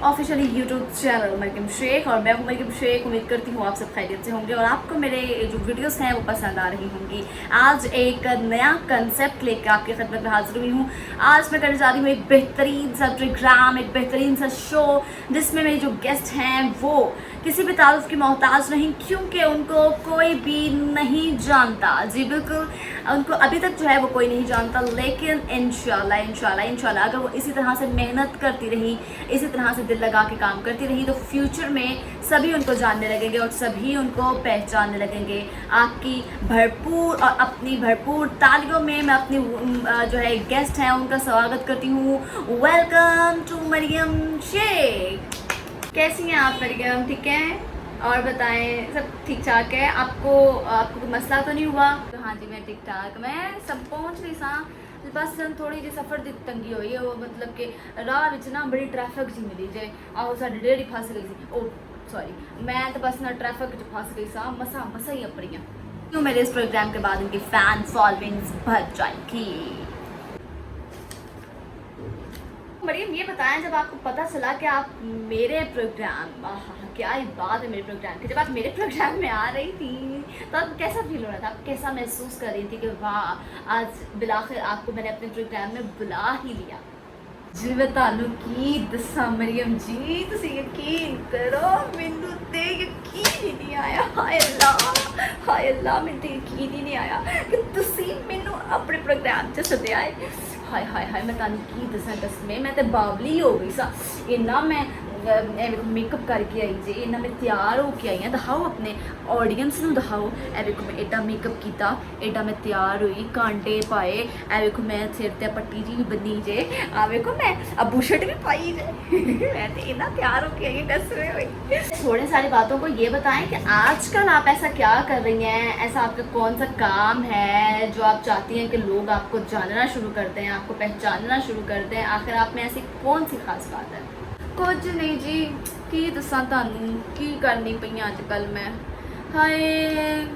Officially YouTube channel Maryam Sheikh और मैं हूँ मरियम शेख। उम्मीद करती हूँ आप सब खैरियत से होंगे और आपको मेरे जो वीडियोस हैं वो पसंद आ रही होंगी। आज एक नया कंसेप्ट लेकर आपकी खिदमत में हाजिर हुई हूँ। आज मैं करने जा रही हूँ एक बेहतरीन सा प्रोग्राम, एक बेहतरीन सा शो जिसमें मेरे जो गेस्ट हैं वो किसी भी तारुफ की मोहताज नहीं, क्योंकि उनको कोई भी नहीं जानता। जी बिल्कुल, उनको अभी तक जो है वो कोई नहीं जानता, लेकिन इंशाल्लाह अगर वो इसी तरह से मेहनत करती रही, इसी तरह से दिल लगा के काम करती रही तो फ्यूचर में सभी उनको जानने लगेंगे और सभी उनको पहचानने लगेंगे। आपकी भरपूर और अपनी भरपूर तालियों में मैं अपनी जो है गेस्ट हैं उनका स्वागत करती हूँ। Welcome to Maryam Sheikh. कैसी हैं आप मरियम? ठीक है? और बताएं, सब ठीक ठाक है? आपको कोई मसला तो नहीं हुआ? तो हाँ जी, मैं ठीक ठाक, मैं सब पहुँच रही सा, बस थोड़ी जी सफ़र की तंगी हुई है। वो मतलब कि राह विच ना बड़ी ट्रैफिक जी मिली जे आओ साड़ी डेढ़ी फस गई सी। ओ सॉरी, मैं तो बस ना ट्रैफिक फस गई सा, मसा ही अपनी क्यों मेरे इस प्रोग्राम के बाद उनकी फैन फॉलोइंग्स बढ़ जाएगी। मरियम ये बताएं, जब आपको पता चला कि आप मेरे प्रोग्राम, क्या ही बात है मेरे प्रोग्राम की, जब आप मेरे प्रोग्राम में आ रही थी तो आपको कैसा फील हो रहा था? आप कैसा महसूस कर रही थी कि वाह आज बिलाखिर आपको मैंने अपने प्रोग्राम में बुला ही लिया? जी मैं तानू की दसा मरियम जी, तुसी यकीन करो मैनू ते यकीन ही नहीं आया। हाय अल्लाह मैनू ते यकीन ही नहीं आया कि तुसी मैनू अपने प्रोग्राम च सद्या है। हाय मैं तानू की दसा कसमें, मैं तो बावली हो गई सा। इन्ना मैं मेकअप करके आई जे, इन्ना मैं तैयार होके आई हाँ। दिखाओ अपने ऑडियंस नू दिखाओ, ए वेखो मैं एडा मेकअप किया, एडा मैं तैयार हुई, कांटे पाए, ए वेखो मैं सिर ते पट्टी जी भी बनी जे, आ वेखो मैं अबू शर्ट भी पाई जे मैं तो इन्ना तैयार होके आई कसमें हुई। थोड़ी सारी बातों को ये बताएं कि आजकल आप ऐसा क्या कर रही हैं, ऐसा आपका कौन सा काम है जो आप चाहती हैं कि लोग आपको जानना शुरू करते हैं, आपको पहचानना शुरू करते हैं? आखिर आप में ऐसी कौन सी खास बात है? कुछ नहीं जी, की दसा तुहानू की करनी पई अजकल मैं। हाय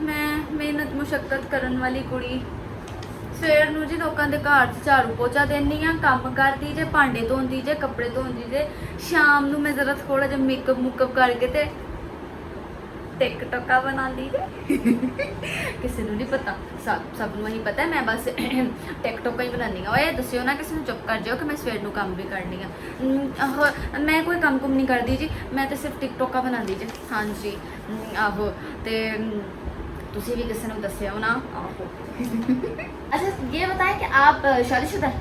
मैं मेहनत मुशक्कत करन वाली कुड़ी, सवेर नू जी लोगों के घर झाड़ू पोचा देनी हाँ, काम करती जे, भांडे धोंदी जे, कपड़े धोंदी जे, शाम नू मैं जरा थोड़ा जिहा मेकअप मुकअप करके ते टिकटॉका बना ली जे किसी नहीं पता, सब ही पता है मैं बस टिकटॉका ही बनानी हाँ। ये दस्यो ना किसी चुप कर जाओ कि मैं सवेर काम भी करनी हाँ। मैं कोई काम कुम नहीं करती जी, मैं तो सिर्फ टिकटॉका बना दी जी। हाँ जी आहो, तो तुसी भी किसी ने दस्या हो ना? आहो अच्छा ये बताएं कि आप शादीशुदा है?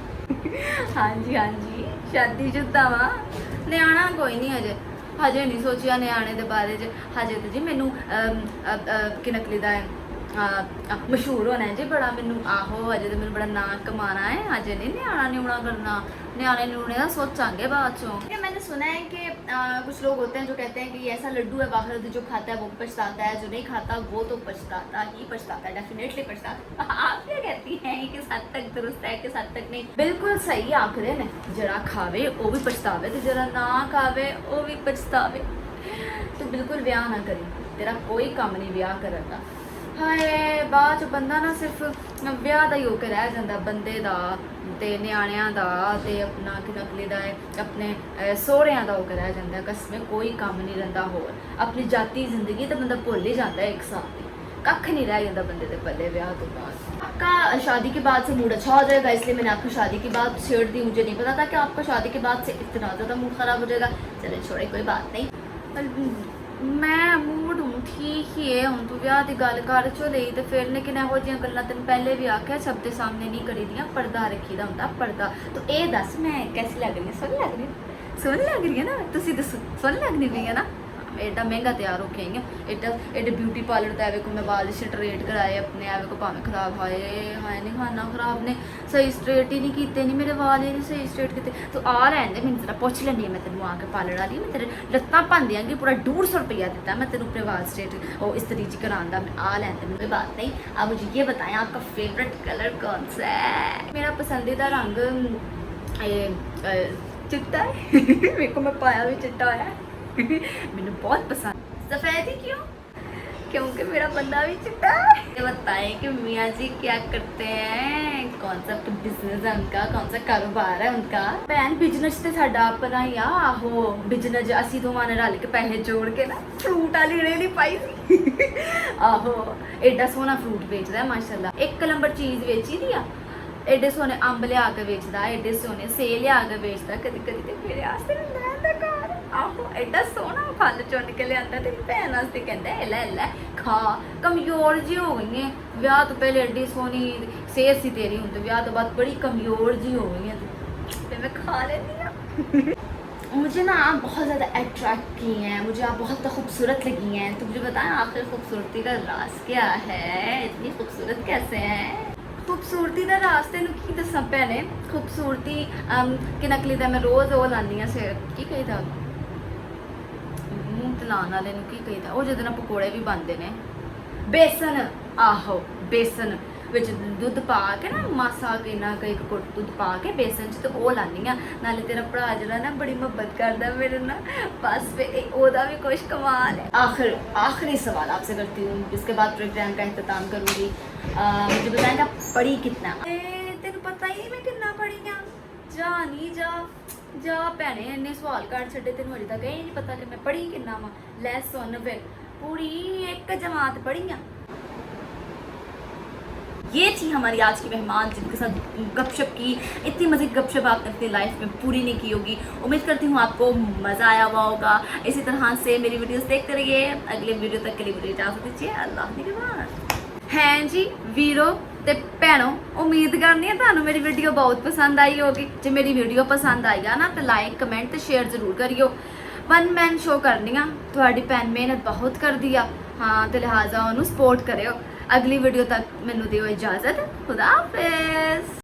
हाँ जी शादीशुदा वा। न्याणा कोई नहीं हजे नहीं सोचा न्याणे के बारे च। हजे तो जी मैनू कि नकली का मशहूर होना है जी बड़ा मैनू। आहो हजे तो मैनू बड़ा नाम कमाना है, हजे नहीं न्याणा न्यूणा करना, न्याणे न्यूणे का सोचांगे बाद चों। मैंने सुना है कि कुछ लोग होते हैं जो कहते हैं कि ऐसा लड्डू है बाहर जो खाता है वो पछताता है, जो नहीं खाता वो तो पछताता ही पछताता है, डेफिनेटली पछताता। आप क्या कहती हैं, किस हद तक दुरुस्त है किस हद तक नहीं? बिल्कुल सही आखिर ने, जरा खावे वो भी पछतावे तो जरा ना खावे वो भी पछतावे। तो बिल्कुल ब्याह ना करी, तेरा कोई काम नहीं ब्याह करन दा। हाय बाद च बंदा ना सिर्फ ब्याह का ही होकर रह जाता, बंदे का ते न्याणियां दा ते अपना कि नकली का अपने सोहरियां का होकर रह जाता है। कसमें कोई काम नहीं रहा होर, अपनी जाती जिंदगी तो बंदा भुल ही जाता है, एक साल की कख नहीं रह जाता बंदे के पल्ले ब्याह तो बाद। आपका शादी के बाद से मूड अच्छा हो जाएगा, इसलिए मैंने आपको शादी के बाद छेड़ दी। मुझे नहीं पता था कि आपका शादी के बाद से इतना ज़्यादा मूड ख़राब हो जाएगा। चले छोड़े कोई बात नहीं, मैं मूड हूँ ठीक ही है। हूँ तू ब्याह की गल कर चो ली तो फिर लेकिन यहो जी गल्लां तेन पहले भी आख्या सब के सामने नहीं करी दियाँ, पर्दा रखी दा होंदा पर्दा। तो ये दस मैं कैसी लग रही है? सोहनी लग रही है ना? तुसी दसो सोहनी लगनी पई है ना? एडा महंगा तैयार होके आई हूँ, एडे ब्यूटी पार्लर तो को मैं बाल स्ट्रेट कराए अपने, आवे को भावें खराब हाय नहीं खाना खराब ने सही स्ट्रेट ही नहीं किए, नहीं मेरे वाल ही नहीं सही स्ट्रेट किए। तो आ रहे मैंने जरा पुछ लैनी मैं तेन आके पार्लर वाली, मैं तेरे लत्तां भन दियांगी, पूरा 150 रुपया दिता मैं तेन अपने वाल स्ट्रेट वो इस तरीके करान दा। मैं आ लैन कोई बात नहीं। अब मुझे ये बताएं आपका फेवरेट कलर कौन सा है? मेरा पसंदीदा रंग चिट्टा है मेरे को मैं पाया भी चिट्टा है मैंने बहुत पसंद। सफ़ेद ही क्यों? क्योंकि मेरा बंदा भी चिट्टा है। ये बताएं कि मियाँ जी क्या करते हैं, कौन सा बिजनेस है उनका, कौन सा कारोबार है उनका। भैन बिजनेस ते साडा अपना ही आ। आहो बिजनेस असी दोवां ने रल के पैसे जोड़ के ना फ्रूट वाली रेहड़ी पाई सी। आहो एडा सोहना फ्रूट बेचदा है माशाल्लाह। एक नंबर चीज बेची दी आ। एडे सोने अंब लिया के बेचदा, एडे सोने सेब लिया के बेचदा, कदी कदी ते मेरे आस्ते लैंदा घर। आहो एडा सोहना फल चुन के लियांदा ते भैन आस्ते कहंदा है ले ले खा। कमजोर जी हो गई है, ब्याह तो पहले एडी सोहनी सेहत सी तेरी, हुण तो ब्याह तो बाद बड़ी कमजोर जी हो गई है ते मैं खा लेनी आ। मुझे ना आप बहुत ज़्यादा अट्रैक्ट की हैं, मुझे आप बहुत खूबसूरत लगी हैं, तो मुझे बताएं आखिर खूबसूरती का राज क्या है, इतनी खूबसूरत कैसे हैं। खूबसूरती का राज तेन की दसा भैने, खूबसूरती कि नकली तो मैं रोज़ वो लानी हाँ सिर की कही था मूँह तलाने वाले की कही था वो जिहदे नाल पकौड़े भी बनते हैं, बेसन। आहो बेसन विच दुध पा के ना मासा के ना कई घुट दुध पा के बेसन च, तो वो लानी हाँ। नाले तेरा भरा जरा ना बड़ी मोहब्बत करदा मेरे ना, बस ओदा भी कुछ कमाल है। आखिरी सवाल आपसे करती हूँ, जिसके बाद प्रोग्राम का अख्ताम करूँगी। मुझे बताएगा पढ़ी कितना। तेन पता ही मैं कितना पढ़ी हाँ। जा नहीं जा भैने इन्ने सवाल कर छड़े, तेन अजे तक यही नहीं पता कि मैं पढ़ी कितना वा। लै सुन फिर पूरी एक जमात पढ़ी हाँ। ये थी हमारी आज की मेहमान जिनके साथ गपशप की। इतनी मज़े की गपशप आपने अपनी लाइफ में पूरी नहीं की होगी। उम्मीद करती हूँ आपको मज़ा आया हुआ होगा। इसी तरह से मेरी वीडियोस देखते रहिए। अगले वीडियो तक के लिए मुझे इजाज़त दीजिए। अल्लाह निगहबान। हैं जी वीरो ते भैनों, उम्मीद करनी है तुहानू मेरी वीडियो बहुत पसंद आई होगी। जो मेरी वीडियो पसंद आई है ना तो लाइक कमेंट तो शेयर जरूर करियो। वन मैन शो करनी आ, तुहाडी भैन मेहनत बहुत कर दी आ, हाँ तो लिहाजा उन्होंने सपोर्ट करियो। अगली वीडियो तक मैनू दियो इजाज़त। खुदा हाफिज़।